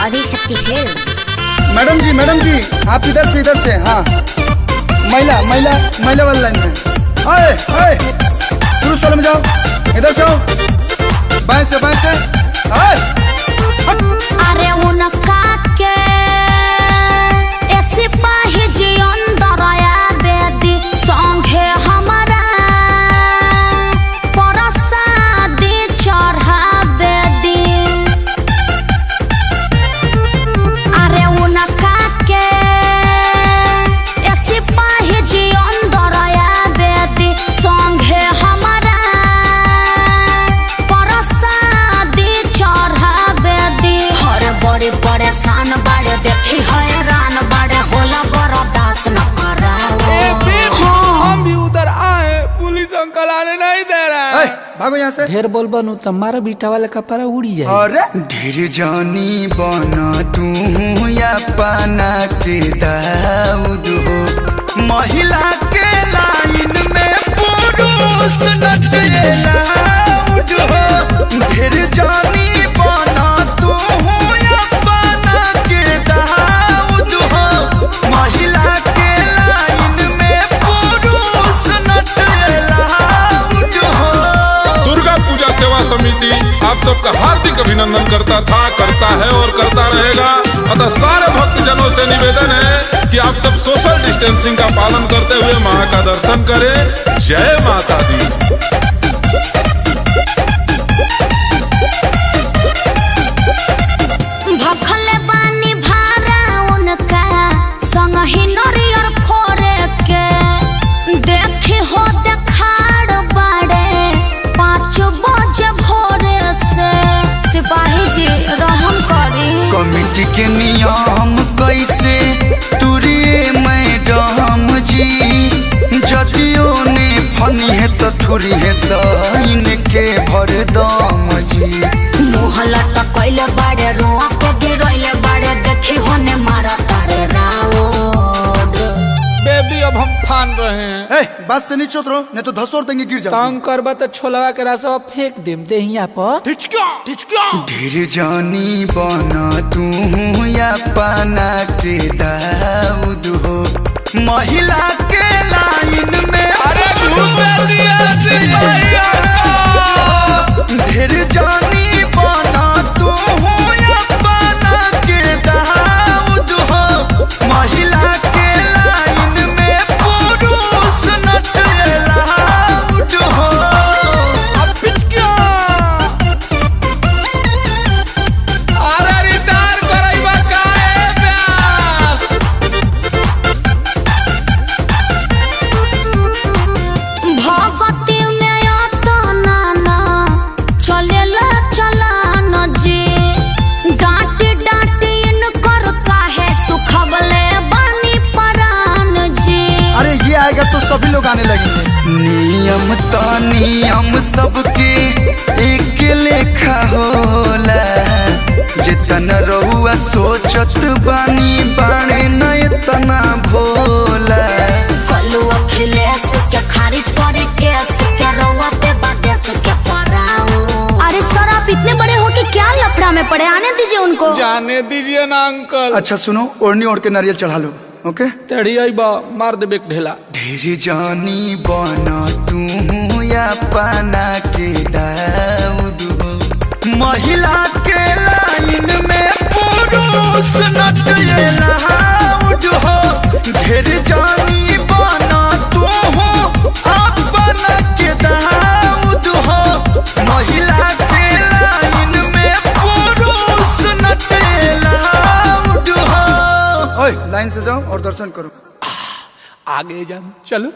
Adishakti films. Madam जी आप इधर से हाँ, महिला वाली लाइन में। आए पुरुष वाले में जाओ, इधर से आओ, बाएं से अरे उनका के ऐसे पाहे जी अंदर आया बेदी संगे हमारा परसादी चढ़ा बेदी। अरे उनका के ऐसे पाहे जी अंदर आया बेदी संगे हमारा परसादी चढ़ा बेदी। हर बड़े परेशान बाड़े देखी हैरान बाड़े होला बर्दाश्त न कराओ। हम भी उधर आए, पुलिस अंकल आने नहीं दे रहा है। भागो यहाँ से। ढेर बोल बनू तो मारा बीटा वाले कपड़ा उड़ी जाए। अरे ढेर जानी बना तू या पाना के दाऊद हो, महिला के लाइन में पुरुष नटलाउड हो। ढेर जानी बना तू या पाना के दाऊद हो, महिला के लाइन में पुरुष नटलाउड हो। दुर्गा पूजा सेवा समिति आप सबका हार्दिक अभिनंदन करता है और करता रहेगा। अतः सारे भक्तजनों से निवेदन है कि आप सब सोशल डिस्टेंसिंग का पालन करते हुए मां का दर्शन करें। जय माता दी। भखले बानी भारा उनका संग ही नरियर फोरे के देखी हो देखाड़ बाड़े 5 बजे भोरे से। सिपाही जी रहम करी। कमिटी के नियम कैसे तुरिए मैडम जी, जदियो ने फनी है तो थुरी है साइन के भरदम जी। मुँह लटकैले बाड़े रोआ के गिरैले बाड़े देखी होने मारा तारे राउड। बेबी अब हम फान रहे हैं। बात से नीचे उतरो नहीं तो धसोर देंगे, गिर जाओ। तंग करबा तो छोलवा के रास्ता फेंक देम देहिया पर। ढेर जानी बना तू या पाना के दाऊद हो, महिला के लाइन में। अरे ढेर जानी बना तू या पाना के दाऊद हो, महिला के लाइन में पुरुष नटलाउड हो। अब पिचकिया अरे रिटायर करैबा काहे प्यास। भगती में अतना ना चलेला चलान जी, डांटी इनकर काहे सुखवले बानी परान जी। अरे ये आएगा तो सभी लोग आने लगेंगे। नियम सबके एक लेखा होला, जितन रहुआ सोचत बानी बाणे न इतना भोला। कलू अखिलेश के खारिज करे केस के रवा पे बादेश के पराऊ। अरे सर आप इतने बड़े हो कि क्या लफड़ा में पड़े, आने दीजिए उनको। जाने दीजिए ना अंकल। अच्छा सुनो, ओढ़नी ओढ़ के नारियल चढ़ा लो। ओके तेड़ी आई बा मार देबे ढेला। ढेर जानी बना तू या पाना के दाऊद हो, महिला के लाइन में पुरुष नटलाउड हो। ढेर जानी बना तू अपना के दाऊद हो, महिला के लाइन में पुरुष नटलाउड हो। ओए लाइन से जाओ और दर्शन करो। आगे जान चलो।